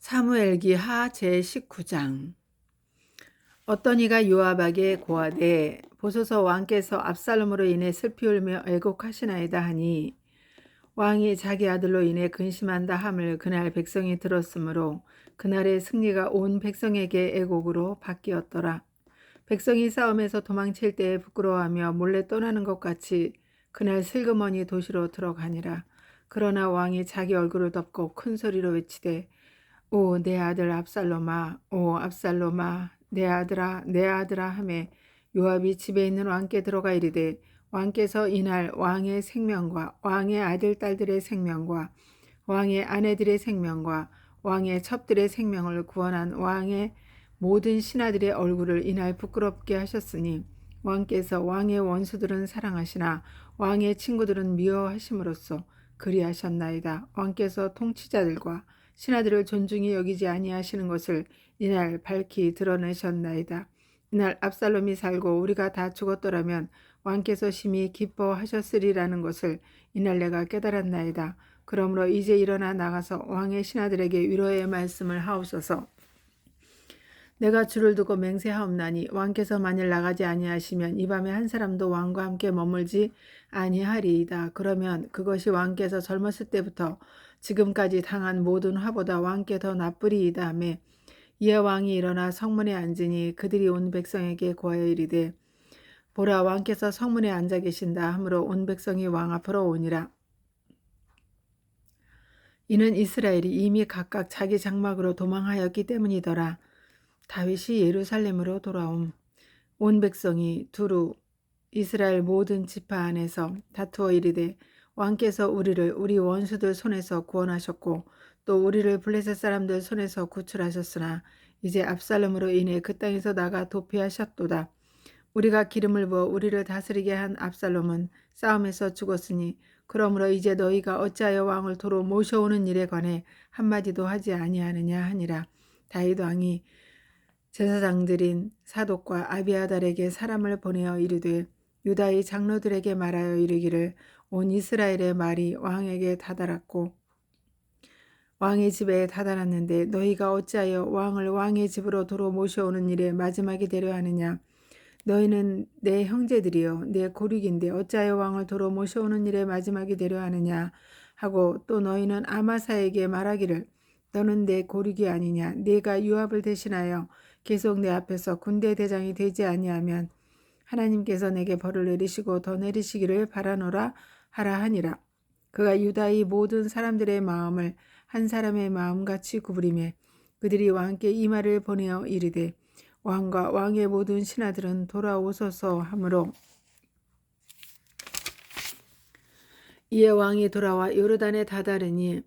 사무엘기하 제19장. 어떤 이가 요압에게 고하되 보소서 왕께서 압살롬으로 인해 슬피 울며 애곡하시나이다 하니 왕이 자기 아들로 인해 근심한다 함을 그날 백성이 들었으므로 그날의 승리가 온 백성에게 애곡으로 바뀌었더라. 백성이 싸움에서 도망칠 때에 부끄러워하며 몰래 떠나는 것 같이 그날 슬그머니 도시로 들어가니라. 그러나 왕이 자기 얼굴을 덮고 큰 소리로 외치되 오 내 아들 압살롬아, 오 압살롬아, 내 아들아, 내 아들아 하매 요압이 집에 있는 왕께 들어가 이르되 왕께서 이날 왕의 생명과 왕의 아들 딸들의 생명과 왕의 아내들의 생명과 왕의 첩들의 생명을 구원한 왕의 모든 신하들의 얼굴을 이날 부끄럽게 하셨으니 왕께서 왕의 원수들은 사랑하시나 왕의 친구들은 미워하심으로써 그리하셨나이다. 왕께서 통치자들과 신하들을 존중히 여기지 아니하시는 것을 이날 밝히 드러내셨나이다. 이날 압살롬이 살고 우리가 다 죽었더라면 왕께서 심히 기뻐하셨으리라는 것을 이날 내가 깨달았나이다. 그러므로 이제 일어나 나가서 왕의 신하들에게 위로의 말씀을 하옵소서. 내가 주를 두고 맹세하옵나니 왕께서 만일 나가지 아니하시면 이 밤에 한 사람도 왕과 함께 머물지 아니하리이다. 그러면 그것이 왕께서 젊었을 때부터 지금까지 당한 모든 화보다 왕께 더 나쁘리이다 하매 이에 왕이 일어나 성문에 앉으니 그들이 온 백성에게 고하여 이르되 보라 왕께서 성문에 앉아 계신다 하므로 온 백성이 왕 앞으로 오니라. 이는 이스라엘이 이미 각각 자기 장막으로 도망하였기 때문이더라. 다윗이 예루살렘으로 돌아옴. 온 백성이 두루 이스라엘 모든 지파 안에서 다투어 이르되 왕께서 우리를 우리 원수들 손에서 구원하셨고 또 우리를 블레셋 사람들 손에서 구출하셨으나 이제 압살롬으로 인해 그 땅에서 나가 도피하셨도다. 우리가 기름을 부어 우리를 다스리게 한 압살롬은 싸움에서 죽었으니 그러므로 이제 너희가 어찌하여 왕을 도로 모셔오는 일에 관해 한마디도 하지 아니하느냐 하니라. 다윗 왕이 제사장들인 사독과 아비아달에게 사람을 보내어 이르되 유다의 장로들에게 말하여 이르기를 온 이스라엘의 말이 왕에게 다다랐고 왕의 집에 다다랐는데 너희가 어찌하여 왕을 왕의 집으로 도로 모셔오는 일에 마지막이 되려 하느냐. 너희는 내 형제들이여 내 고륙인데 어찌하여 왕을 도로 모셔오는 일에 마지막이 되려 하느냐 하고 또 너희는 아마사에게 말하기를 너는 내 고륙이 아니냐. 네가 요압을 대신하여 계속 내 앞에서 군대 대장이 되지 아니하면 하나님께서 내게 벌을 내리시고 더 내리시기를 바라노라 하라 하니라. 그가 유다의 모든 사람들의 마음을 한 사람의 마음같이 구부리매 그들이 왕께 이 말을 보내어 이르되 왕과 왕의 모든 신하들은 돌아오소서 하므로 이에 왕이 돌아와 요르단에 다다르니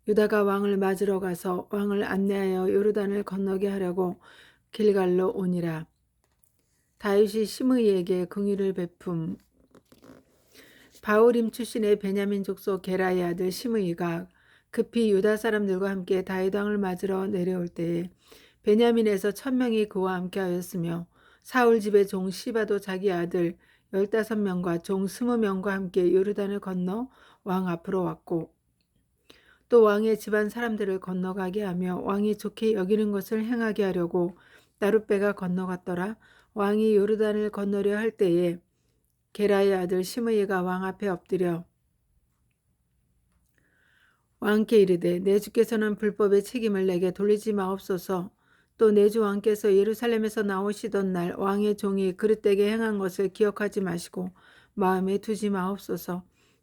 유다가 왕을 맞으러 가서 왕을 안내하여 요르단을 건너게 하려고 길갈로 오니라. 다윗이 시므이에게 긍휼을 베품. 바울임 출신의 베냐민 족속 게라의 아들 시므이가 급히 유다 사람들과 함께 다윗 왕을 맞으러 내려올 때에 베냐민에서 1000명이 그와 함께 하였으며 사울 집의 종 시바도 자기 아들 15명과 종 20명과 함께 요르단을 건너 왕 앞으로 왔고 또 왕의 집안 사람들을 건너가게 하며 왕이 좋게 여기는 것을 행하게 하려고 나룻배가 건너갔더라. 왕이 요르단을 건너려 할 때에 게라의 아들 시므이가 왕 앞에 엎드려 왕께 이르되 내 주께서는 불법의 책임을 내게 돌리지 마옵소서. 또 내 주 왕께서 예루살렘에서 나오시던 날 왕의 종이 그릇되게 행한 것을 기억하지 마시고 마음에 두지 마옵소서.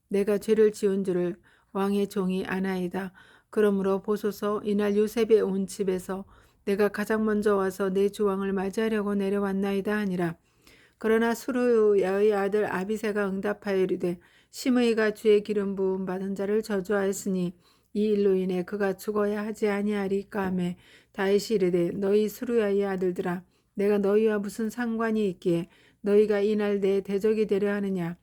내가 죄를 지은 줄을 왕의 종이 아나이다. 그러므로 보소서 이날 요셉의 온 집에서 내가 가장 먼저 와서 내 주 왕을 맞이하려고 내려왔나이다 하니라. 그러나 수르야의 아들 아비새가 응답하여 이르되 시므이가 주의 기름 부음 받은 자를 저주하였으니 이 일로 인해 그가 죽어야 하지 아니하리까 하매 다윗이 이르되 너희 수르야의 아들들아 내가 너희와 무슨 상관이 있기에 너희가 이날 내 대적이 되려 하느냐.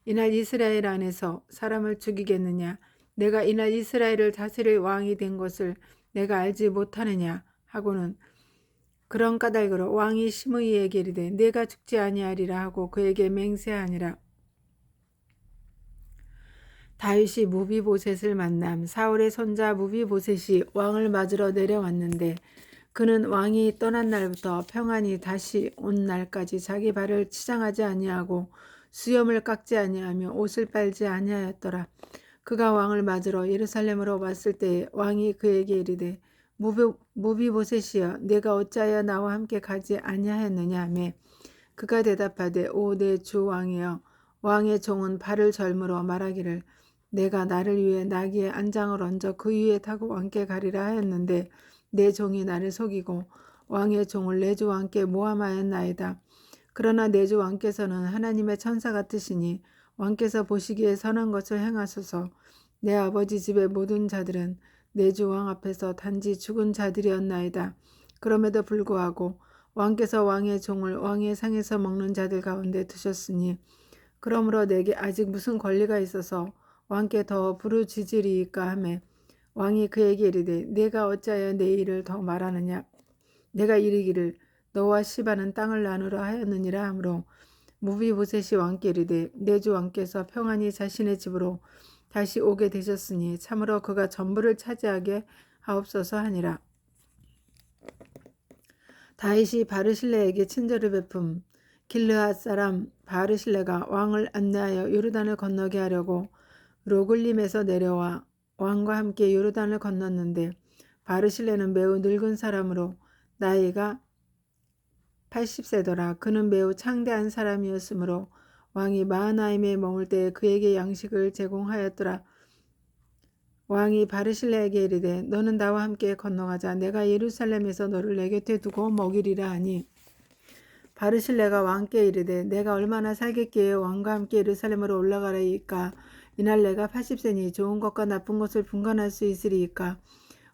이날 이스라엘 안에서 사람을 죽이겠느냐. 내가 이날 이스라엘을 다스릴 왕이 된 것을 내가 알지 못하느냐 하고는 그런 까닭으로 왕이 시므이에게 이르되 내가 죽지 아니하리라 하고 그에게 맹세하니라. 다윗이 무비보셋을 만남. 사울의 손자 무비보셋이 왕을 맞으러 내려왔는데 그는 왕이 떠난 날부터 평안히 다시 온 날까지 자기 발을 치장하지 아니하고 수염을 깎지 아니하며 옷을 빨지 아니하였더라. 그가 왕을 맞으러 예루살렘으로 왔을 때에 왕이 그에게 이르되 무비보셋이여 내가 어찌하여 나와 함께 가지 아니하였느냐 하매 그가 대답하되 오 내 주 왕이여 왕의 종은 발을 절므로 말하기를 내가 나를 위해 나귀의 안장을 얹어 그 위에 타고 왕께 가리라 하였는데 내 종이 나를 속이고 왕의 종을 내 주 왕께 모함하였나이다. 그러나 내 주 왕께서는 하나님의 천사 같으시니 왕께서 보시기에 선한 것을 행하소서. 내 아버지 집의 모든 자들은 내 주 왕 앞에서 단지 죽은 자들이었나이다. 그럼에도 불구하고 왕께서 왕의 종을 왕의 상에서 먹는 자들 가운데 두셨으니 그러므로 내게 아직 무슨 권리가 있어서 왕께 더 부르짖으리이까 하매 왕이 그에게 이르되 내가 어찌하여 내 일을 더 말하느냐 내가 이르기를 너와 시바는 땅을 나누라 하였느니라 하므로 무비보셋이 왕께 이르되 내 주 왕께서 평안히 자신의 집으로 다시 오게 되셨으니 참으로 그가 전부를 차지하게 하옵소서 하니라. 다윗이 바르실레에게 친절을 베품. 길르앗 사람 바르실레가 왕을 안내하여 요르단을 건너게 하려고 로글림에서 내려와 왕과 함께 요르단을 건넜는데 바르실레는 매우 늙은 사람으로 나이가 80세더라. 그는 매우 창대한 사람이었으므로 왕이 마하나임에 머물 때에 그에게 양식을 제공하였더라. 왕이 바르실레에게 이르되 너는 나와 함께 건너가자. 내가 예루살렘에서 너를 내 곁에 두고 먹이리라 하니 바르실레가 왕께 이르되 내가 얼마나 살겠기에 왕과 함께 예루살렘으로 올라가리이까. 이날 내가 80세니 좋은 것과 나쁜 것을 분간할 수 있으리이까.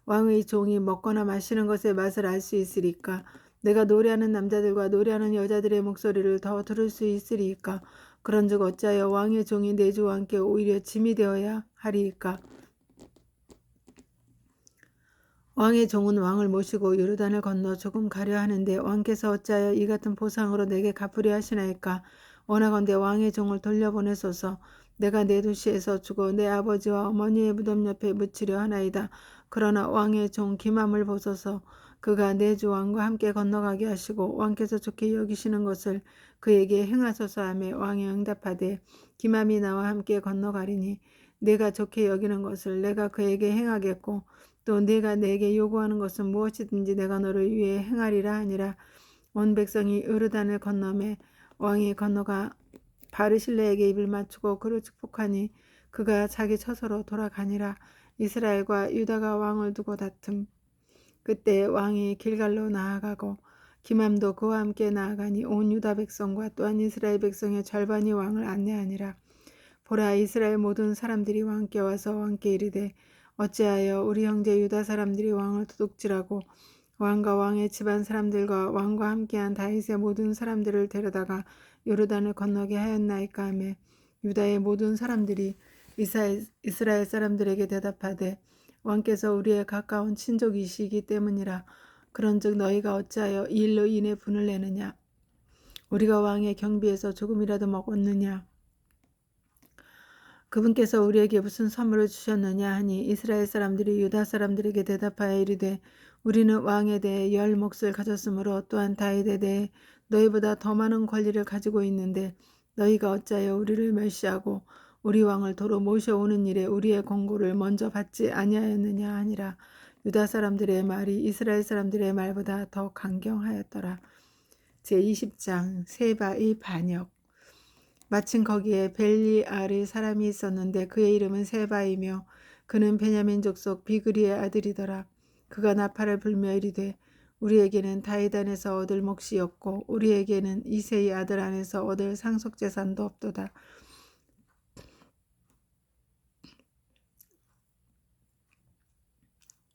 왕의 종이 먹거나 마시는 것의 맛을 알 수 있으리까. 내가 노래하는 남자들과 노래하는 여자들의 목소리를 더 들을 수 있으리이까. 그런즉 어찌하여 왕의 종이 내 주 왕께 오히려 짐이 되어야 하리이까. 왕의 종은 왕을 모시고 요르단을 건너 조금 가려 하는데 왕께서 어찌하여 이 같은 보상으로 내게 갚으려 하시나이까. 원하건대 왕의 종을 돌려보내소서. 내가 내 도시에서 죽어 내 아버지와 어머니의 무덤 옆에 묻히려 하나이다. 그러나 왕의 종 기맘을 보소서. 그가 내 주 왕과 함께 건너가게 하시고 왕께서 좋게 여기시는 것을 그에게 행하소서 하며 왕이 응답하되 기맘이 나와 함께 건너가리니 내가 좋게 여기는 것을 내가 그에게 행하겠고 또 네가 내게 요구하는 것은 무엇이든지 내가 너를 위해 행하리라 하니라. 온 백성이 요르단을 건너매 왕이 건너가 바르실레에게 입을 맞추고 그를 축복하니 그가 자기 처소로 돌아가니라. 이스라엘과 유다가 왕을 두고 다툼. 그때 왕이 길갈로 나아가고 기맘도 그와 함께 나아가니 온 유다 백성과 또한 이스라엘 백성의 절반이 왕을 안내하니라. 보라 이스라엘 모든 사람들이 왕께 와서 왕께 이르되 어찌하여 우리 형제 유다 사람들이 왕을 도둑질하고 왕과 왕의 집안 사람들과 왕과 함께한 다윗의 모든 사람들을 데려다가 요르단을 건너게 하였나이까 하매 유다의 모든 사람들이 이스라엘 사람들에게 대답하되 왕께서 우리의 가까운 친족이시기 때문이라. 그런즉 너희가 어찌하여 이 일로 인해 분을 내느냐. 우리가 왕의 경비에서 조금이라도 먹었느냐. 그분께서 우리에게 무슨 선물을 주셨느냐 하니 이스라엘 사람들이 유다 사람들에게 대답하여 이르되 우리는 왕에 대해 10 몫을 가졌으므로 또한 다윗에 대해 너희보다 더 많은 권리를 가지고 있는데 너희가 어찌하여 우리를 멸시하고 우리 왕을 도로 모셔오는 일에 우리의 권고를 먼저 받지 아니하였느냐 하니라. 유다 사람들의 말이 이스라엘 사람들의 말보다 더 강경하였더라. 제20장 세바의 반역. 마침 거기에 벨리알의 사람이 있었는데 그의 이름은 세바이며 그는 베냐민 족속 비그리의 아들이더라. 그가 나팔을 불며 이르되 우리에게는 다윗 안에서 얻을 몫이 없고 우리에게는 이새의 아들 안에서 얻을 상속재산도 없도다.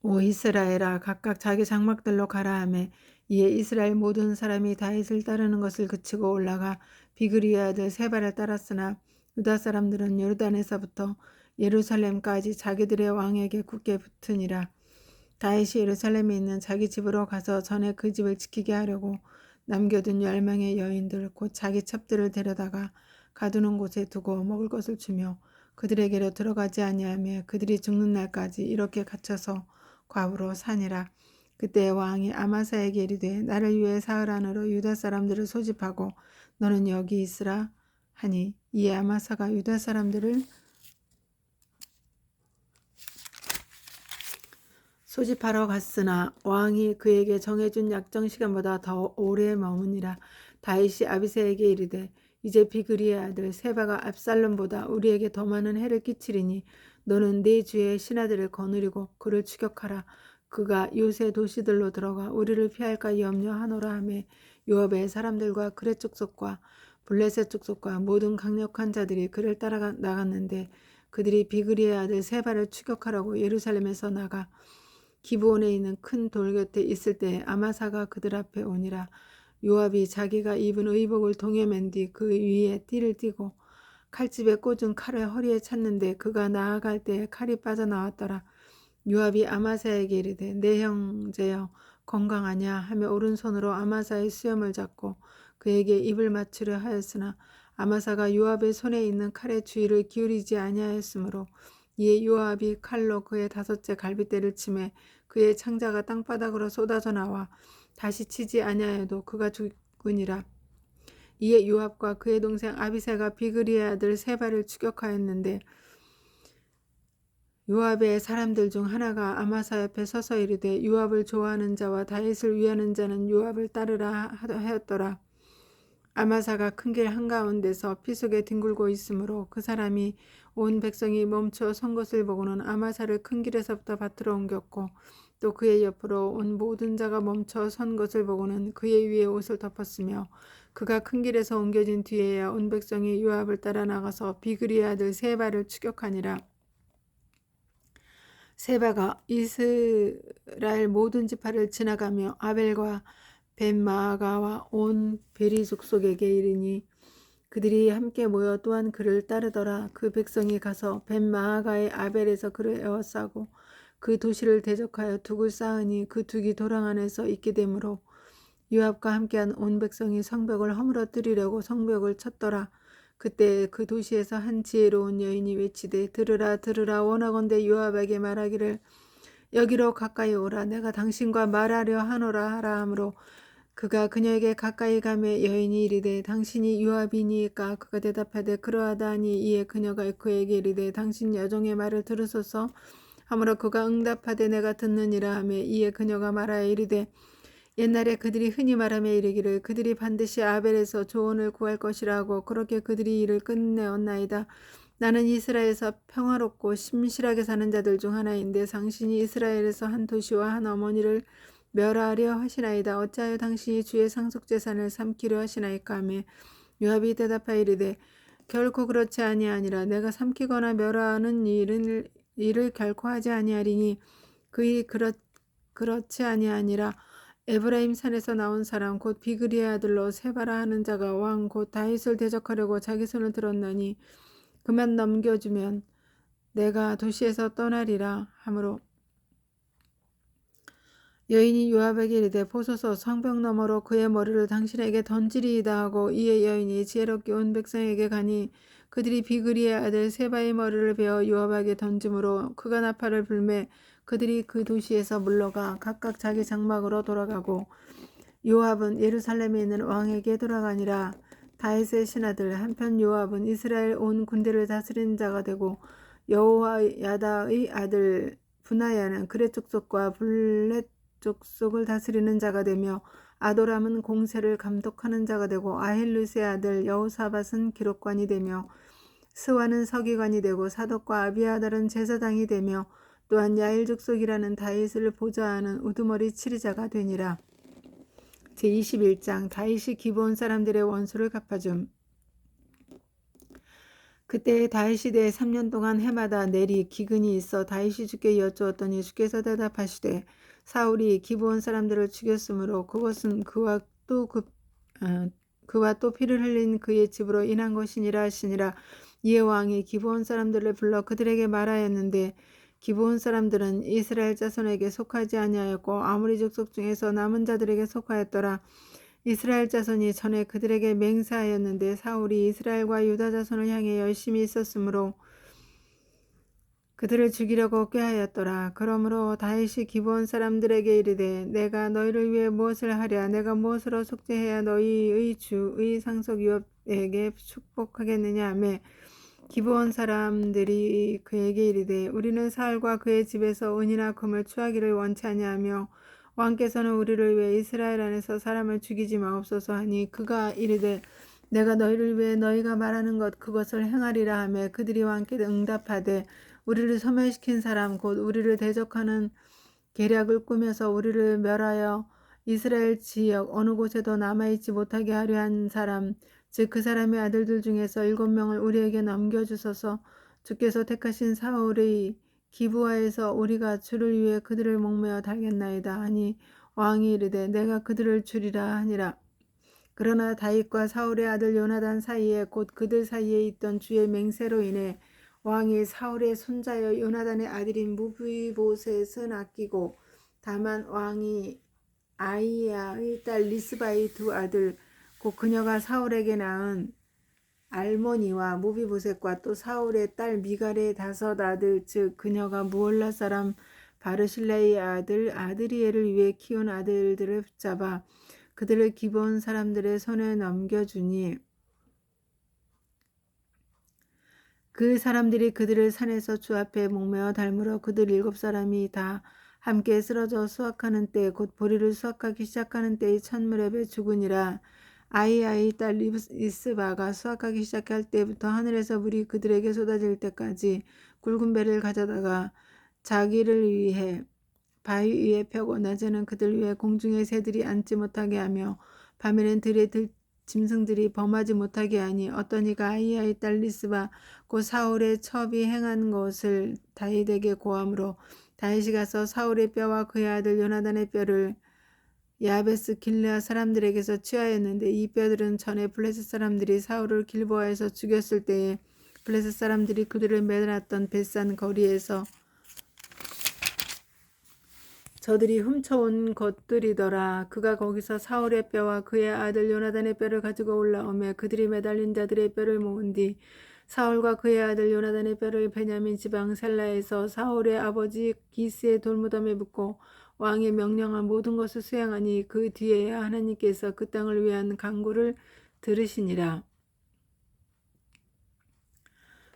오 이스라엘아 각각 자기 장막들로 가라 하매 이에 이스라엘 모든 사람이 다윗을 따르는 것을 그치고 올라가 비그리의 아들 세바를 따랐으나 유다 사람들은 요르단에서부터 예루살렘까지 자기들의 왕에게 굳게 붙으니라. 다윗이 예루살렘에 있는 자기 집으로 가서 전에 그 집을 지키게 하려고 남겨둔 10명의 여인들 곧 자기 첩들을 데려다가 가두는 곳에 두고 먹을 것을 주며 그들에게로 들어가지 아니하며 그들이 죽는 날까지 이렇게 갇혀서 과부로 사니라. 그때 왕이 아마사에게 이르되 나를 위해 사흘 안으로 유다 사람들을 소집하고 너는 여기 있으라 하니 이에 아마사가 유다 사람들을 소집하러 갔으나 왕이 그에게 정해준 약정 시간보다 더 오래 머무니라. 다윗이 아비새에게 이르되 이제 비그리의 아들 세바가 압살롬보다 우리에게 더 많은 해를 끼치리니 너는 네 주의 신하들을 거느리고 그를 추격하라. 그가 요새 도시들로 들어가 우리를 피할까 염려하노라 하매 요압의 사람들과 그렛 족속과 블레셋 족속과 모든 강력한 자들이 그를 따라 나갔는데 그들이 비그리의 아들 세바를 추격하라고 예루살렘에서 나가 기브온에 있는 큰 돌 곁에 있을 때 아마사가 그들 앞에 오니라. 요압이 자기가 입은 의복을 동에 맨 뒤 그 위에 띠를 띠고 칼집에 꽂은 칼을 허리에 찼는데 그가 나아갈 때 칼이 빠져나왔더라. 요압이 아마사에게 이르되 내 형제여 건강하냐 하며 오른손으로 아마사의 수염을 잡고 그에게 입을 맞추려 하였으나 아마사가 요압의 손에 있는 칼의 주의를 기울이지 아니하였으므로 이에 요압이 칼로 그의 5째 갈빗대를 치매 그의 창자가 땅바닥으로 쏟아져 나와 다시 치지 아니하여도 그가 죽으니라. 이에 요압과 그의 동생 아비새가 비그리의 아들 세바를 추격하였는데 요압의 사람들 중 하나가 아마사 옆에 서서 이르되 요압을 좋아하는 자와 다윗을 위하는 자는 요압을 따르라 하였더라. 아마사가 큰 길 한가운데서 피 속에 뒹굴고 있으므로 그 사람이 온 백성이 멈춰 선 것을 보고는 아마사를 큰 길에서부터 밭으로 옮겼고 또 그의 옆으로 온 모든 자가 멈춰 선 것을 보고는 그의 위에 옷을 덮었으며 그가 큰 길에서 옮겨진 뒤에야 온 백성이 요압을 따라 나가서 비그리의 아들 세바를 추격하니라. 세바가 이스라엘 모든 지파를 지나가며 아벨과 벤마아가와 온 베리 족속에게 이르니 그들이 함께 모여 또한 그를 따르더라. 그 백성이 가서 벤마아가의 아벨에서 그를 에워싸고 그 도시를 대적하여 둑을 쌓으니 그 둑이 도랑 안에서 있게 되므로 요압과 함께한 온 백성이 성벽을 허물어뜨리려고 성벽을 쳤더라. 그때 그 도시에서 한 지혜로운 여인이 외치되 들으라 들으라 원하건대 요압에게 말하기를 여기로 가까이 오라 내가 당신과 말하려 하노라 하라 하므로 그가 그녀에게 가까이 가매 여인이 이르되 당신이 요압이니까 그가 대답하되 그러하다 하니 이에 그녀가 그에게 이르되 당신 여종의 말을 들으소서 하므로 그가 응답하되 내가 듣느니라 하매 이에 그녀가 말하여 이르되 옛날에 그들이 흔히 말하며 이르기를 그들이 반드시 아벨에서 조언을 구할 것이라 하고 그렇게 그들이 이를 끝내었나이다. 나는 이스라엘에서 평화롭고 심실하게 사는 자들 중 하나인데 당신이 이스라엘에서 한 도시와 한 어머니를 멸하려 하시나이다. 어찌하여 당신이 주의 상속재산을 삼키려 하시나이까 하며 요압이 대답하여 이르되 결코 그렇지 아니하니라. 내가 삼키거나 멸하는 일을 결코 하지 아니하리니 그이 그렇지 아니하니라. 에브라임 산에서 나온 사람 곧 비그리의 아들로 세바라 하는 자가 왕 곧 다윗을 대적하려고 자기 손을 들었나니 그만 넘겨주면 내가 도시에서 떠나리라 하므로 여인이 요압에게 이르되 보소서 성벽 너머로 그의 머리를 당신에게 던지리이다 하고 이에 여인이 지혜롭게 온 백성에게 가니 그들이 비그리의 아들 세바의 머리를 베어 요압에게 던짐으로 그가 나팔을 불매 그들이 그 도시에서 물러가 각각 자기 장막으로 돌아가고 요압은 예루살렘에 있는 왕에게 돌아가니라. 다윗의 신하들 한편 요압은 이스라엘 온 군대를 다스리는 자가 되고 여호야다의 아들 분하야는 그렛 족속과 블렛 족속을 다스리는 자가 되며 아도람은 공세를 감독하는 자가 되고 아힐루스의 아들 여호사밧은 기록관이 되며 스와는 서기관이 되고 사독과 아비아달은 제사장이 되며 또한 야일 족속이라는 다윗을 보좌하는 우두머리 치리자가 되니라. 제21장 다윗이 기브온 사람들의 원수를 갚아줌. 그때 다윗 시대에 3년 동안 해마다 내리 기근이 있어 다윗이 주께 여쭈었더니 주께서 대답하시되 사울이 기브온 사람들을 죽였으므로 그것은 그와 또 피를 흘린 그의 집으로 인한 것이니라 하시니라. 이에 왕이 기브온 사람들을 불러 그들에게 말하였는데 기브온 사람들은 이스라엘 자손에게 속하지 아니하였고 아모리 족속 중에서 남은 자들에게 속하였더라. 이스라엘 자손이 전에 그들에게 맹세하였는데 사울이 이스라엘과 유다 자손을 향해 열심히 있었으므로 그들을 죽이려고 꾀하였더라. 그러므로 다윗이 기브온 사람들에게 이르되 내가 너희를 위해 무엇을 하랴? 내가 무엇으로 속죄해야 너희의 주의 상속 유업에게 축복하겠느냐 하며 기브온 사람들이 그에게 이르되 우리는 사울과 그의 집에서 은이나 금을 취하기를 원치 아니하며 왕께서는 우리를 위해 이스라엘 안에서 사람을 죽이지 마옵소서 하니 그가 이르되 내가 너희를 위해 너희가 말하는 것 그것을 행하리라 하며 그들이 왕께 응답하되 우리를 소멸시킨 사람 곧 우리를 대적하는 계략을 꾸며서 우리를 멸하여 이스라엘 지역 어느 곳에도 남아있지 못하게 하려 한 사람 즉 그 사람의 아들들 중에서 7명을 우리에게 넘겨주소서. 주께서 택하신 사울의 기브아에서 우리가 주를 위해 그들을 목매어 달겠나이다 하니 왕이 이르되 내가 그들을 주리라 하니라. 그러나 다윗과 사울의 아들 요나단 사이에 곧 그들 사이에 있던 주의 맹세로 인해 왕이 사울의 손자여 요나단의 아들인 무비보셋은 아끼고 다만 왕이 아이야의 딸 리스바의 두 아들 곧 그녀가 사울에게 낳은 알모니와 무비보셋과 또 사울의 딸 미갈의 5 아들 즉 그녀가 무올라 사람 바르실라의 아들 아드리엘을 위해 키운 아들들을 붙잡아 그들을 기브온 사람들의 손에 넘겨주니 그 사람들이 그들을 산에서 주 앞에 목매어 닮으러 그들 7사람이 다 함께 쓰러져 수확하는 때 곧 보리를 수확하기 시작하는 때의 첫 무렵에 죽으니라. 아이아의 딸 리스바가 수확하기 시작할 때부터 하늘에서 물이 그들에게 쏟아질 때까지 굵은 배를 가져다가 자기를 위해 바위 위에 펴고 낮에는 그들 위에 공중의 새들이 앉지 못하게 하며 밤에는 들의 짐승들이 범하지 못하게 하니 어떤 이가 아이야의 딸 리스바 곧 사울의 첩이 행한 것을 다윗에게 고함으로 다윗이 가서 사울의 뼈와 그의 아들 요나단의 뼈를 야베스 길르앗 사람들에게서 취하였는데 이 뼈들은 전에 블레셋 사람들이 사울을 길보아에서 죽였을 때에 블레셋 사람들이 그들을 매놨던 벳산 거리에서 저들이 훔쳐온 것들이더라. 그가 거기서 사울의 뼈와 그의 아들 요나단의 뼈를 가지고 올라오며 그들이 매달린 자들의 뼈를 모은 뒤 사울과 그의 아들 요나단의 뼈를 베냐민 지방 셀라에서 사울의 아버지 기스의 돌무덤에 묻고 왕이 명령한 모든 것을 수행하니 그 뒤에야 하나님께서 그 땅을 위한 간구를 들으시니라.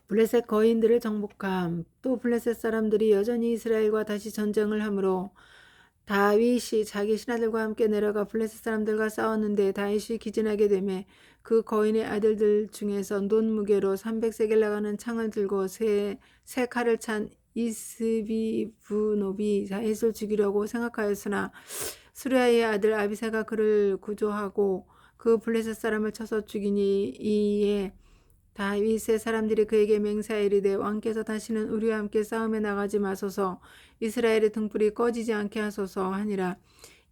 블레셋 거인들을 정복함. 또 블레셋 사람들이 여전히 이스라엘과 다시 전쟁을 하므로 다윗이 자기 신하들과 함께 내려가 블레셋 사람들과 싸웠는데 다윗이 기진하게 되매 그 거인의 아들들 중에서 논 무게로 300세겔 나가는 창을 들고 새 칼을 찬 이스비브노비 다윗을 죽이려고 생각하였으나 수리아의 아들 아비새가 그를 구조하고 그 블레셋 사람을 쳐서 죽이니 이에 다윗의 사람들이 그에게 맹세하여 이르되 왕께서 다시는 우리와 함께 싸움에 나가지 마소서 이스라엘의 등불이 꺼지지 않게 하소서 하니라.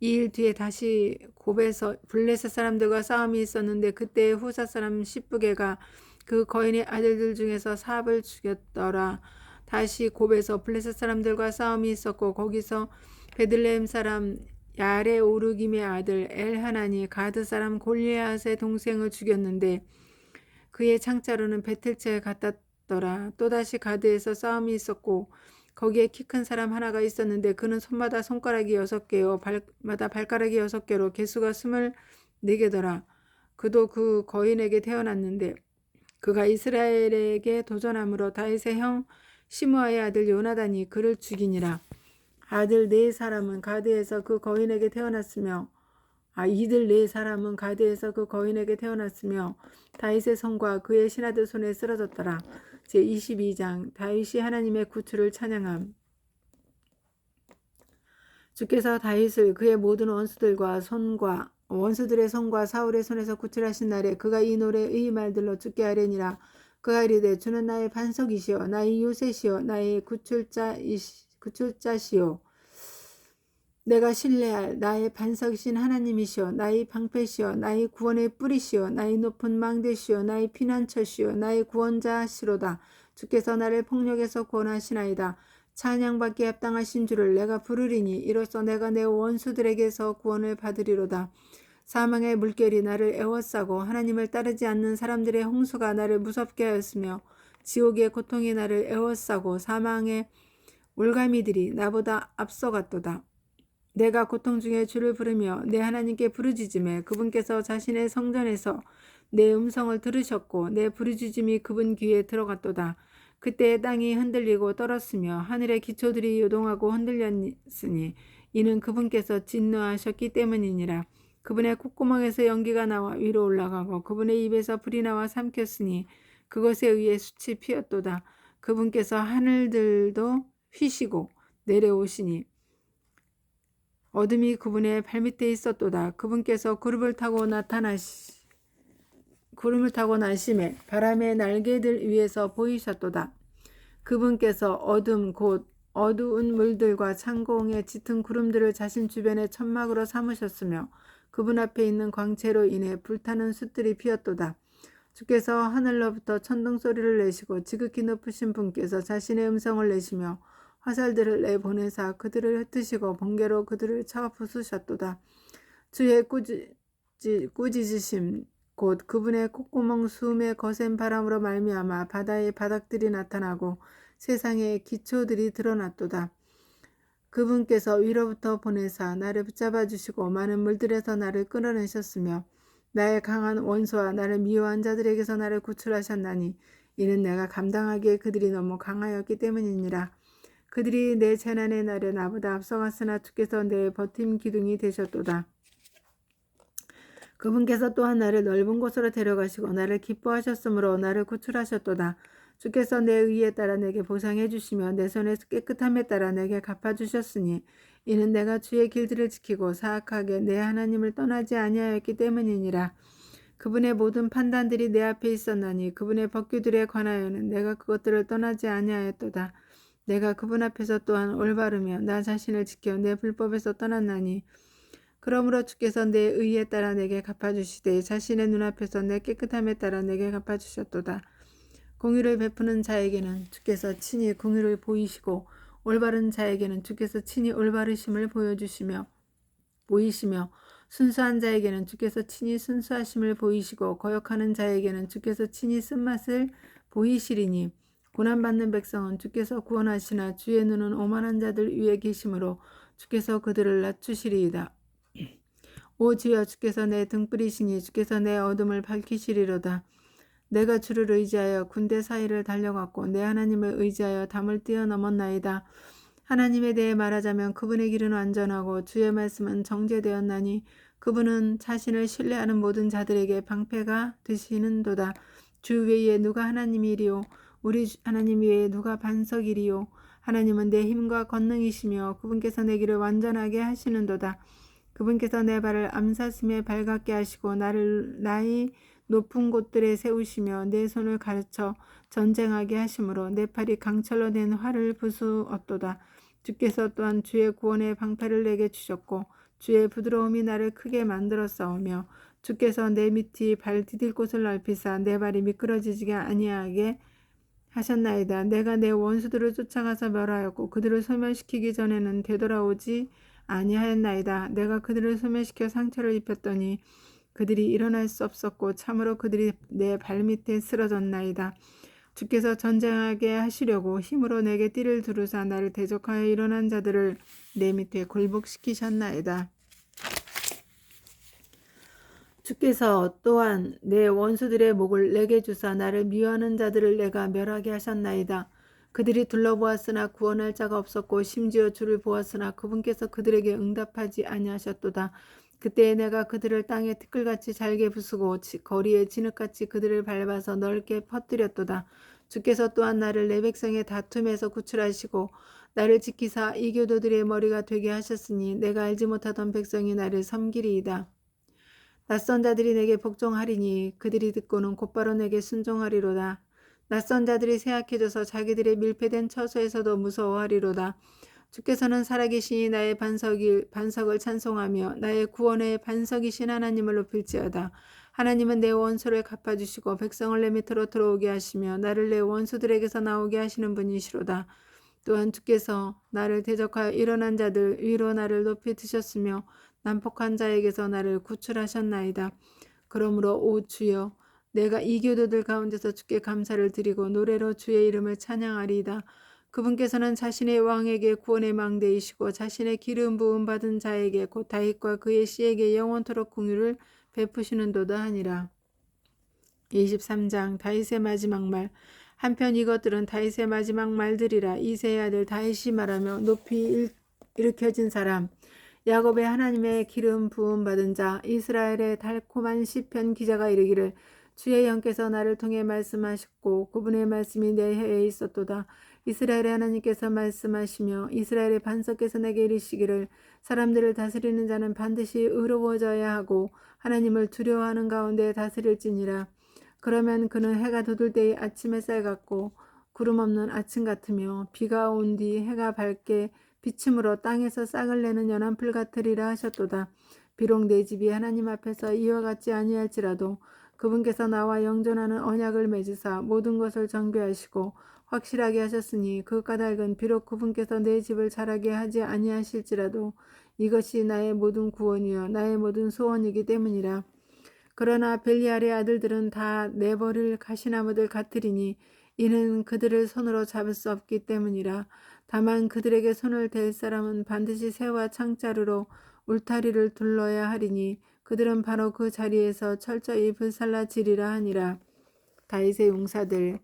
이 일 뒤에 다시 곱에서 블레셋 사람들과 싸움이 있었는데 그때 후사 사람 시브게가 그 거인의 아들들 중에서 삽을 죽였더라. 다시 곱에서 블레셋 사람들과 싸움이 있었고 거기서 베들레헴 사람 야레 오르김의 아들 엘하나니 가드 사람 골리앗의 동생을 죽였는데 그의 창자로는 베틀체에 갔다더라. 또다시 가드에서 싸움이 있었고 거기에 키 큰 사람 하나가 있었는데 그는 손마다 손가락이 6개요 발마다 발가락이 6개로 개수가 24개더라. 그도 그 거인에게 태어났는데 그가 이스라엘에게 도전함으로 다윗의 형 시므아의 아들 요나단이 그를 죽이니라. 아들 4사람은 가드에서 그 거인에게 태어났으며 이들 4사람은 가드에서 그 거인에게 태어났으며 다윗의 손과 그의 신하들 손에 쓰러졌더라. 제22장 다윗이 하나님의 구출을 찬양함. 주께서 다윗을 그의 모든 원수들의 손과 사울의 손에서 구출하신 날에 그가 이 노래의 말들로 죽게 하려니라. 그가 이르되 주는 나의 반석이시오 나의 요새시오 나의 구출자시오 내가 신뢰할 나의 반석이신 하나님이시오 나의 방패시오 나의 구원의 뿌리시오 나의 높은 망대시오 나의 피난처시오 나의 구원자시로다. 주께서 나를 폭력에서 구원하시나이다. 찬양받기에 합당하신 주를 내가 부르리니 이로써 내가 내 원수들에게서 구원을 받으리로다. 사망의 물결이 나를 에워싸고 하나님을 따르지 않는 사람들의 홍수가 나를 무섭게 하였으며 지옥의 고통이 나를 에워싸고 사망의 올가미들이 나보다 앞서갔도다. 내가 고통 중에 주를 부르며 내 하나님께 부르짖음에 그분께서 자신의 성전에서 내 음성을 들으셨고 내 부르짖음이 그분 귀에 들어갔도다. 그때 땅이 흔들리고 떨었으며 하늘의 기초들이 요동하고 흔들렸으니 이는 그분께서 진노하셨기 때문이니라. 그분의 콧구멍에서 연기가 나와 위로 올라가고 그분의 입에서 불이 나와 삼켰으니 그것에 의해 숯이 피었도다. 그분께서 하늘들도 휘시고 내려오시니 어둠이 그분의 발밑에 있었도다. 그분께서 구름을 타고 나심에 바람의 날개들 위에서 보이셨도다. 그분께서 어둠 곧 어두운 물들과 창공의 짙은 구름들을 자신 주변의 천막으로 삼으셨으며 그분 앞에 있는 광채로 인해 불타는 숯들이 피었도다. 주께서 하늘로부터 천둥 소리를 내시고 지극히 높으신 분께서 자신의 음성을 내시며 화살들을 내보내사 그들을 흩으시고 번개로 그들을 쳐 부수셨도다. 주의 꾸짖으심 곧 그분의 콧구멍 수음의 거센 바람으로 말미암아 바다의 바닥들이 나타나고 세상의 기초들이 드러났도다. 그분께서 위로부터 보내사 나를 붙잡아 주시고 많은 물들에서 나를 끌어내셨으며 나의 강한 원수와 나를 미워한 자들에게서 나를 구출하셨나니 이는 내가 감당하기에 그들이 너무 강하였기 때문이니라. 그들이 내 재난의 날에 나보다 앞서갔으나 주께서 내 버팀 기둥이 되셨도다. 그분께서 또한 나를 넓은 곳으로 데려가시고 나를 기뻐하셨으므로 나를 구출하셨도다. 주께서 내 의에 따라 내게 보상해 주시며 내 손의 깨끗함에 따라 내게 갚아주셨으니 이는 내가 주의 길들을 지키고 사악하게 내 하나님을 떠나지 아니하였기 때문이니라. 그분의 모든 판단들이 내 앞에 있었나니 그분의 법규들에 관하여는 내가 그것들을 떠나지 아니하였도다. 내가 그분 앞에서 또한 올바르며 나 자신을 지켜 내 불법에서 떠났나니 그러므로 주께서 내 의에 따라 내게 갚아주시되 자신의 눈앞에서 내 깨끗함에 따라 내게 갚아주셨도다. 공의를 베푸는 자에게는 주께서 친히 공의를 보이시고 올바른 자에게는 주께서 친히 올바르심을 보이시며 순수한 자에게는 주께서 친히 순수하심을 보이시고 거역하는 자에게는 주께서 친히 쓴맛을 보이시리니 고난받는 백성은 주께서 구원하시나 주의 눈은 오만한 자들 위에 계심으로 주께서 그들을 낮추시리이다. 오 주여 주께서 내 등불이시니 주께서 내 어둠을 밝히시리로다. 내가 주를 의지하여 군대 사이를 달려갔고 내 하나님을 의지하여 담을 뛰어넘었나이다. 하나님에 대해 말하자면 그분의 길은 완전하고 주의 말씀은 정죄되었나니 그분은 자신을 신뢰하는 모든 자들에게 방패가 되시는도다. 주 외에 누가 하나님이리요? 우리 하나님 외에 누가 반석이리요? 하나님은 내 힘과 권능이시며 그분께서 내 길을 완전하게 하시는도다. 그분께서 내 발을 암사슴에 발같게 하시고 나의 높은 곳들에 세우시며 내 손을 가르쳐 전쟁하게 하심으로 내 팔이 강철로 낸 활을 부수었도다. 주께서 또한 주의 구원의 방패를 내게 주셨고 주의 부드러움이 나를 크게 만들어 싸우며 주께서 내 밑이 발 디딜 곳을 넓히사 내 발이 미끄러지지 아니하게 하셨나이다. 내가 내 원수들을 쫓아가서 멸하였고 그들을 소멸시키기 전에는 되돌아오지 아니하였나이다. 내가 그들을 소멸시켜 상처를 입혔더니 그들이 일어날 수 없었고 참으로 그들이 내 발밑에 쓰러졌나이다. 주께서 전쟁하게 하시려고 힘으로 내게 띠를 두르사 나를 대적하여 일어난 자들을 내 밑에 굴복시키셨나이다. 주께서 또한 내 원수들의 목을 내게 주사 나를 미워하는 자들을 내가 멸하게 하셨나이다. 그들이 둘러보았으나 구원할 자가 없었고 심지어 주를 보았으나 그분께서 그들에게 응답하지 아니하셨도다. 그때 내가 그들을 땅에 티끌같이 잘게 부수고 거리에 진흙같이 그들을 밟아서 넓게 퍼뜨렸도다. 주께서 또한 나를 내 백성의 다툼에서 구출하시고 나를 지키사 이교도들의 머리가 되게 하셨으니 내가 알지 못하던 백성이 나를 섬기리이다. 낯선 자들이 내게 복종하리니 그들이 듣고는 곧바로 내게 순종하리로다. 낯선 자들이 쇠약해져서 자기들의 밀폐된 처소에서도 무서워하리로다. 주께서는 살아계시니 나의 반석을 찬송하며 나의 구원의 반석이신 하나님을 높일지어다. 하나님은 내 원수를 갚아주시고 백성을 내 밑으로 들어오게 하시며 나를 내 원수들에게서 나오게 하시는 분이시로다. 또한 주께서 나를 대적하여 일어난 자들 위로 나를 높이 드셨으며 난폭한 자에게서 나를 구출하셨나이다. 그러므로 오 주여 내가 이 교도들 가운데서 주께 감사를 드리고 노래로 주의 이름을 찬양하리이다. 그분께서는 자신의 왕에게 구원의 망대이시고 자신의 기름 부음 받은 자에게 곧 다윗과 그의 씨에게 영원토록 긍휼을 베푸시는도다 하니라. 23장 다윗의 마지막 말. 한편 이것들은 다윗의 마지막 말들이라. 이새의 아들 다윗이 말하며 높이 일으켜진 사람, 야곱의 하나님의 기름 부음 받은 자, 이스라엘의 달콤한 시편 기자가 이르기를 주의 영께서 나를 통해 말씀하셨고 그분의 말씀이 내 혀에 있었도다. 이스라엘의 하나님께서 말씀하시며 이스라엘의 반석께서 내게 이르시기를 사람들을 다스리는 자는 반드시 의로워져야 하고 하나님을 두려워하는 가운데 다스릴지니라. 그러면 그는 해가 돋을 때의 아침 햇살 같고 구름 없는 아침 같으며 비가 온 뒤 해가 밝게 비침으로 땅에서 싹을 내는 연한 풀 같으리라 하셨도다. 비록 내 집이 하나님 앞에서 이와 같지 아니할지라도 그분께서 나와 영존하는 언약을 맺으사 모든 것을 정죄하시고 확실하게 하셨으니 그 까닭은 비록 그분께서 내 집을 자라게 하지 아니하실지라도 이것이 나의 모든 구원이요 나의 모든 소원이기 때문이라. 그러나 벨리알의 아들들은 다 내버릴 가시나무들 같으리니 이는 그들을 손으로 잡을 수 없기 때문이라. 다만 그들에게 손을 댈 사람은 반드시 새와 창자루로 울타리를 둘러야 하리니 그들은 바로 그 자리에서 철저히 불살라지리라 하니라. 다윗의 용사들.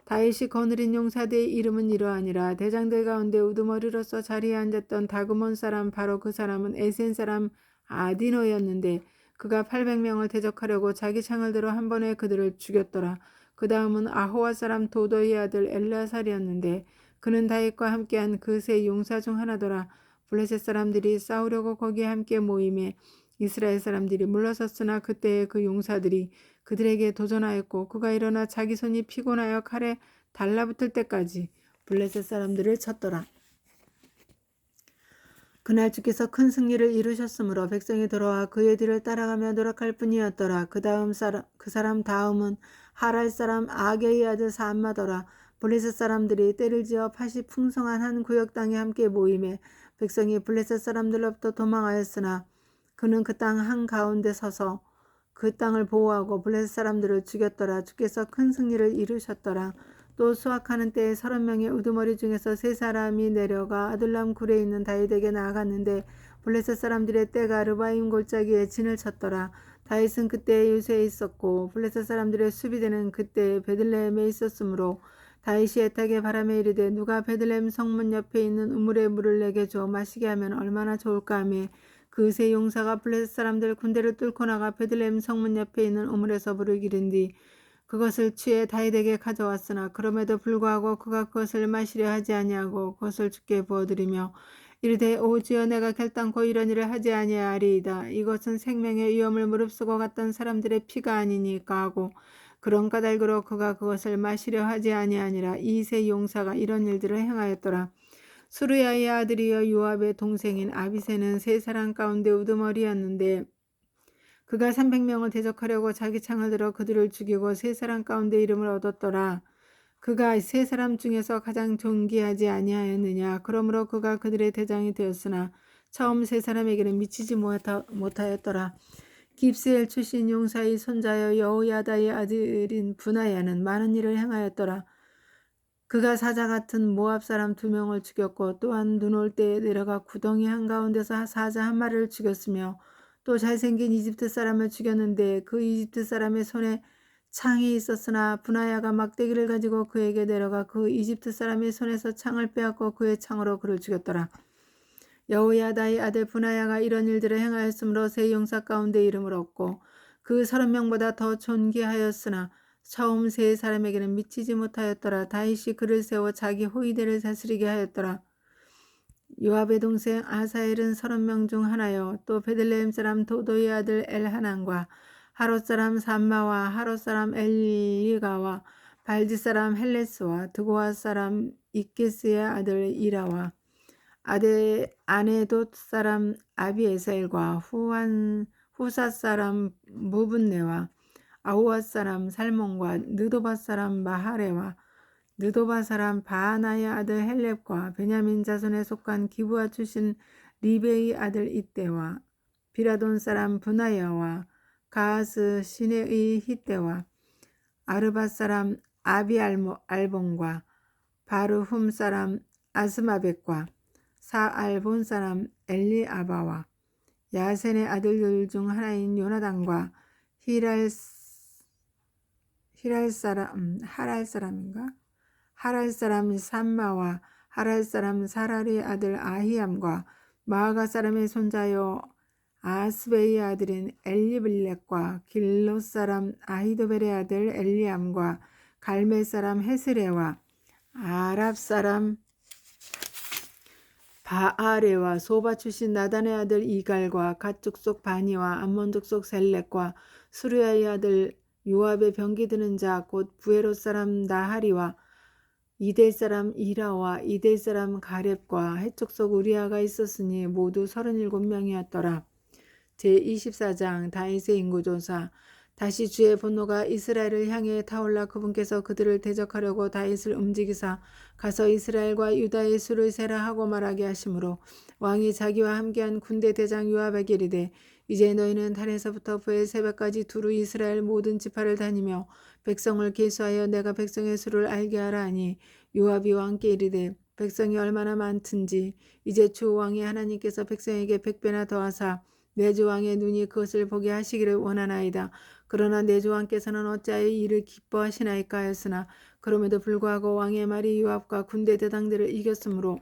다윗이 거느린 용사들의 이름은 이러하니라. 대장들 가운데 우두머리로서 자리에 앉았던 다그몬 사람 바로 그 사람은 에센 사람 아디노였는데 그가 800명을 대적하려고 자기 창을 들어 한 번에 그들을 죽였더라. 그 다음은 아호와 사람 도도의 아들 엘라살이었는데 그는 다윗과 함께한 그 세 용사 중 하나더라. 블레셋 사람들이 싸우려고 거기에 함께 모임에 이스라엘 사람들이 물러섰으나 그때에 그 용사들이 그들에게 도전하였고 그가 일어나 자기 손이 피곤하여 칼에 달라붙을 때까지 블레셋 사람들을 쳤더라. 그날 주께서 큰 승리를 이루셨으므로 백성이 돌아와 그의 뒤를 따라가며 노력할 뿐이었더라. 그 사람 다음은 하랄 사람 아게의 아들 사암마더라. 블레셋 사람들이 때를 지어 팥이 풍성한 한 구역 땅에 함께 모임에 백성이 블레셋 사람들로부터 도망하였으나 그는 그 땅 한가운데 서서 그 땅을 보호하고 블레셋 사람들을 죽였더라. 주께서 큰 승리를 이루셨더라. 또 수확하는 때에 30명의 우두머리 중에서 3사람이 내려가 아둘람 굴에 있는 다윗에게 나아갔는데 블레셋 사람들의 떼가 르바임 골짜기에 진을 쳤더라. 다윗은 그때에 유세에 있었고 블레셋 사람들의 수비대는 그때에 베들레헴에 있었으므로 다윗이 애타게 바람에 이르되 누가 베들레헴 성문 옆에 있는 우물의 물을 내게 줘 마시게 하면 얼마나 좋을까 하며 그 세 용사가 블레셋 사람들 군대를 뚫고 나가 베들레헴 성문 옆에 있는 우물에서 물을 기른 뒤 그것을 취해 다윗에게 가져왔으나 그럼에도 불구하고 그가 그것을 마시려 하지 아니하고 그것을 주께 부어드리며 이르되 오 주여 내가 결단코 이런 일을 하지 아니하리이다. 이것은 생명의 위험을 무릅쓰고 갔던 사람들의 피가 아니니까 하고 그런 까닭으로 그가 그것을 마시려 하지 아니하니라. 이 세 용사가 이런 일들을 행하였더라. 수르야의 아들이여 요압의 동생인 아비새는 3사람 가운데 우두머리였는데 그가 300명을 대적하려고 자기 창을 들어 그들을 죽이고 3사람 가운데 이름을 얻었더라. 그가 3사람 중에서 가장 존귀하지 아니하였느냐. 그러므로 그가 그들의 대장이 되었으나 처음 3사람에게는 미치지 못하였더라. 깁스엘 출신 용사의 손자여 여호야다의 아들인 분하야는 많은 일을 행하였더라. 그가 사자 같은 모압 사람 2명을 죽였고 또한 눈 올 때에 내려가 구덩이 한가운데서 사자 한 마리를 죽였으며 또 잘생긴 이집트 사람을 죽였는데 그 이집트 사람의 손에 창이 있었으나 분하야가 막대기를 가지고 그에게 내려가 그 이집트 사람의 손에서 창을 빼앗고 그의 창으로 그를 죽였더라. 여호야다의 아들 분하야가 이런 일들을 행하였으므로 세 용사 가운데 이름을 얻고 그 30명보다 더 존귀하였으나 처음 3사람에게는 미치지 못하였더라. 다윗이 그를 세워 자기 호위대를 다스리게 하였더라. 요압의 동생 아사엘은 30명 중 하나요. 또 베들레헴 사람 도도의 아들 엘하난과 하롯 사람 삼마와 하롯 사람 엘리가와 발지 사람 헬레스와 드고아 사람 이케스의 아들 이라와 아네돗 사람 아비에셀과 후사 사람 무분네와 아우아 사람 살몬과 느도바 사람 마하레와 느도바 사람 바하나의 아들 헬렙과 베냐민 자손에 속한 기브아 출신 리베의 아들 이때와 비라돈 사람 분하야와 가하스 시내의 히때와 아르밧 사람 아비알본과 바르훔 사람 아스마벳과 사알본 사람 엘리아바와 야센의 아들들 중 하나인 요나단과 하랄 사람 삼마와 하랄 사람 사랄의 아들 아히암과 마아가 사람의 손자여 아스베이의 아들인 엘리블렉과 길롯 사람 아히도벨의 아들 엘리암과 갈멜 사람 헤스레와 아랍 사람 바아레와 소바 출신 나단의 아들 이갈과 갓 족속 바니와 암몬 족속 셀렉과 수르야의 아들 요압의 병기 드는 자 곧 부에롯 사람 나하리와 이델 사람 이라와 이델 사람 가렙과 헷족속 우리아가 있었으니 모두 37명이었더라. 제24장 다윗의 인구조사. 다시 주의 분노가 이스라엘을 향해 타올라 그분께서 그들을 대적하려고 다윗을 움직이사 가서 이스라엘과 유다의 수를 세라 하고 말하게 하시므로 왕이 자기와 함께한 군대 대장 요압에게 이르되 이제 너희는 단에서부터 브엘세바까지 두루 이스라엘 모든 지파를 다니며 백성을 계수하여 내가 백성의 수를 알게 하라 하니 요압이 왕께 이르되 백성이 얼마나 많든지 이제 주 왕이 하나님께서 백성에게 100배나 더하사 내 주 왕의 눈이 그것을 보게 하시기를 원하나이다. 그러나 내 주 왕께서는 어찌하여 이를 기뻐하시나이까 하였으나 그럼에도 불구하고 왕의 말이 요압과 군대 대장들을 이겼으므로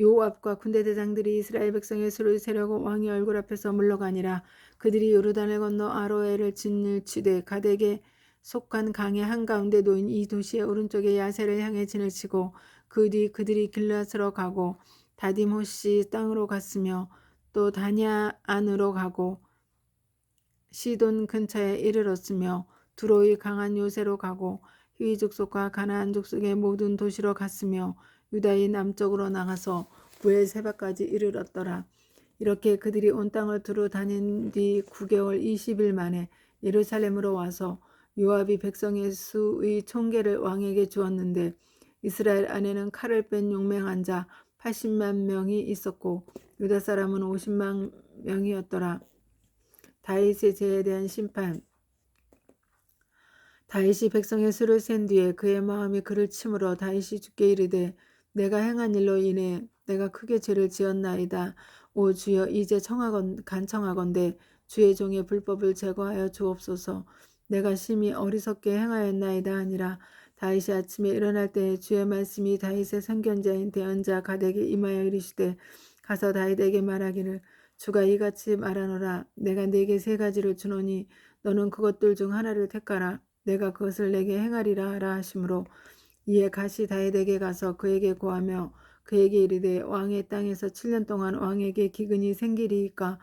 요압과 군대 대장들이 이스라엘 백성의 수를 세려고 왕의 얼굴 앞에서 물러가니라. 그들이 요르단을 건너 아로에를 진을 치되 가덱에 속한 강의 한가운데 놓인 이 도시의 오른쪽에 야세를 향해 진을 치고 그 뒤 그들이 길앗으로 가고 다딤호시 땅으로 갔으며 또 다냐 안으로 가고 시돈 근처에 이르렀으며 두로의 강한 요새로 가고 히위 족속과 가나안 족속의 모든 도시로 갔으며 유다의 남쪽으로 나가서 브엘세바까지 이르렀더라. 이렇게 그들이 온 땅을 두루 다닌 뒤 9개월 20일 만에 예루살렘으로 와서 요압이 백성의 수의 총계를 왕에게 주었는데 이스라엘 안에는 칼을 뺀 용맹한 자 80만 명이 있었고 유다 사람은 50만 명이었더라. 다윗의 죄에 대한 심판. 다윗이 백성의 수를 센 뒤에 그의 마음이 그를 치므로 다윗이 주께 이르되 내가 행한 일로 인해 내가 크게 죄를 지었나이다. 오 주여 이제 간청하건대 주의 종의 불법을 제거하여 주옵소서. 내가 심히 어리석게 행하였나이다 하니라. 다윗이 아침에 일어날 때에 주의 말씀이 다윗의 선견자인 대언자 가덱에 임하여 이르시되 가서 다윗에게 말하기를 주가 이같이 말하노라. 내가 네게 3가지를 주노니 너는 그것들 중 하나를 택하라. 내가 그것을 내게 행하리라 하라 하시므로 이에 가시 다윗에게 가서 그에게 고하며 그에게 이르되 왕의 땅에서 7년 동안 왕에게 기근이 생기리이까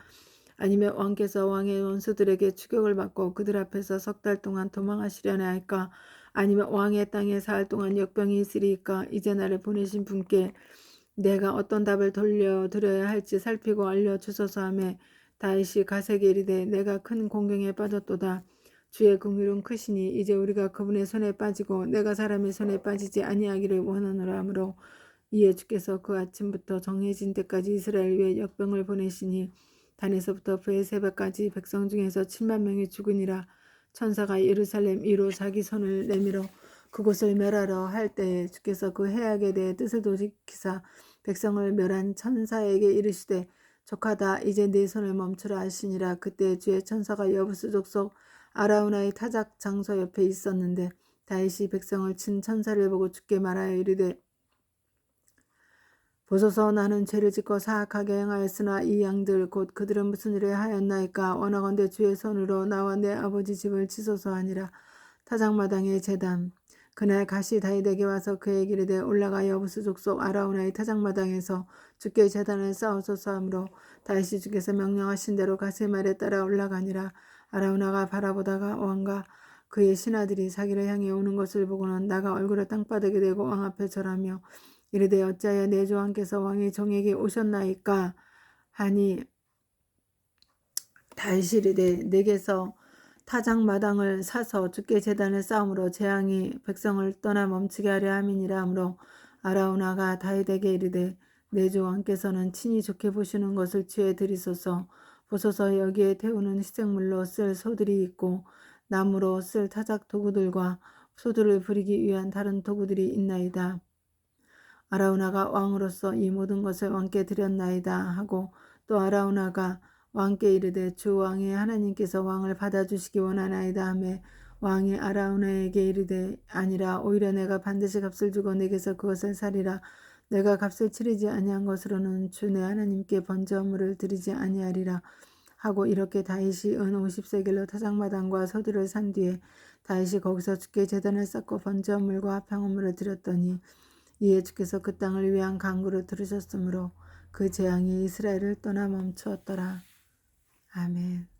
아니면 왕께서 왕의 원수들에게 추격을 받고 그들 앞에서 3달 동안 도망하시려나 할까 아니면 왕의 땅에 4할 동안 역병이 있으리이까 이제 나를 보내신 분께 내가 어떤 답을 돌려드려야 할지 살피고 알려주소서 하매 다윗이 가세게 이르되 내가 큰 공경에 빠졌도다. 주의 긍휼은 크시니 이제 우리가 그분의 손에 빠지고 내가 사람의 손에 빠지지 아니하기를 원하노라 하므로 이에 주께서 그 아침부터 정해진 때까지 이스라엘 위에 역병을 보내시니 단에서부터 브엘세바까지 백성 중에서 7만 명이 죽으니라. 천사가 예루살렘 위로 자기 손을 내밀어 그곳을 멸하려 할 때에 주께서 그 해악에 대해 뜻을 돌이키사 백성을 멸한 천사에게 이르시되 족하다 이제 네 손을 멈추라 하시니라. 그때 주의 천사가 여부스 족속 아라우나의 타작 장소 옆에 있었는데 다윗이 백성을 친 천사를 보고 주께 말하여 이르되 보소서 나는 죄를 짓고 사악하게 행하였으나 이 양들 곧 그들은 무슨 일을 하였나이까 원하건대 주의 손으로 나와 내 아버지 집을 치소서 하니라. 타작마당의 제단. 그날 가시 다윗에게 와서 그에게 이르되 올라가 여부스 족속 아라우나의 타작마당에서 주께 제단을 쌓으소서 하므로 다윗이 주께서 명령하신 대로 가시의 말에 따라 올라가니라. 아라우나가 바라보다가 왕과 그의 신하들이 자기를 향해 오는 것을 보고는 나가 얼굴을 땅바닥에 대고 왕 앞에 절하며 이르되 어찌하여 내 주 왕께서 왕의 종에게 오셨나이까 하니 다윗이 이르되 내게서 타작마당을 사서 주께 제단을 쌓음으로 재앙이 백성을 떠나 멈추게 하려 함이니라 하므로 아라우나가 다윗에게 이르되 내 주 왕께서는 친히 좋게 보시는 것을 주에 드리소서. 보소서 여기에 태우는 희생물로 쓸 소들이 있고 나무로 쓸 타작 도구들과 소들을 부리기 위한 다른 도구들이 있나이다. 아라우나가 왕으로서 이 모든 것을 왕께 드렸나이다 하고 또 아라우나가 왕께 이르되 주 왕의 하나님께서 왕을 받아주시기 원하나이다 하매 왕이 아라우나에게 이르되 아니라 오히려 내가 반드시 값을 주고 내게서 그것을 사리라. 내가 값을 치르지 아니한 것으로는 주 내 하나님께 번제물을 드리지 아니하리라 하고 이렇게 다윗이 은 50세겔로 타작마당과 소들을 산 뒤에 다윗이 거기서 주께 제단을 쌓고 번제물과 평화물을 드렸더니 이에 주께서 그 땅을 위한 간구를 들으셨으므로 그 재앙이 이스라엘을 떠나 멈추었더라. 아멘.